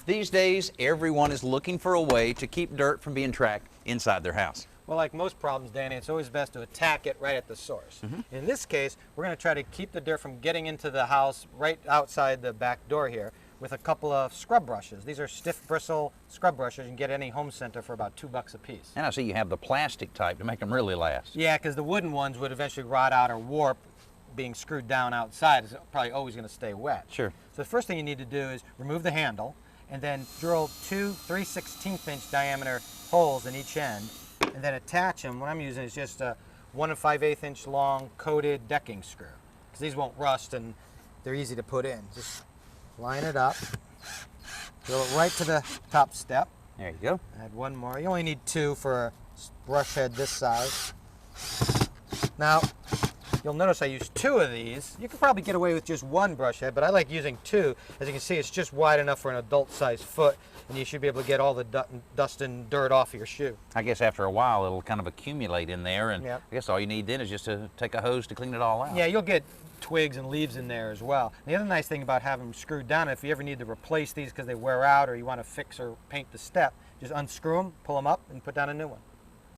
These days, everyone is looking for a way to keep dirt from being tracked inside their house. Well, like most problems, Danny, it's always best to attack it right at the source. In this case, we're going to try to keep the dirt from getting into the house right outside the back door here with a couple of scrub brushes. These are stiff bristle scrub brushes. You can get any home center for about $2 a piece. And I see you have the plastic type to make them really last. Yeah, because the wooden ones would eventually rot out or warp being screwed down outside. It's probably always going to stay wet. Sure. So the first thing you need to do is remove the handle and then drill two 3/16 inch diameter holes in each end and then attach them. What I'm using is just a 1 5/8 inch long coated decking screw because these won't rust and they're easy to put in. Just line it up, drill it right to the top step. There you go. Add one more. You only need 2 for a brush head this size. Now, you'll notice I use 2 of these. You could probably get away with just 1 brush head, but I like using 2. As you can see, it's just wide enough for an adult-sized foot, and you should be able to get all the dust and dirt off of your shoe. I guess after a while, it'll kind of accumulate in there, and Yep. I guess all you need then is just to take a hose to clean it all out. Yeah, you'll get twigs and leaves in there as well. The other nice thing about having them screwed down, if you ever need to replace these because they wear out or you want to fix or paint the step, just unscrew them, pull them up, and put down a new one.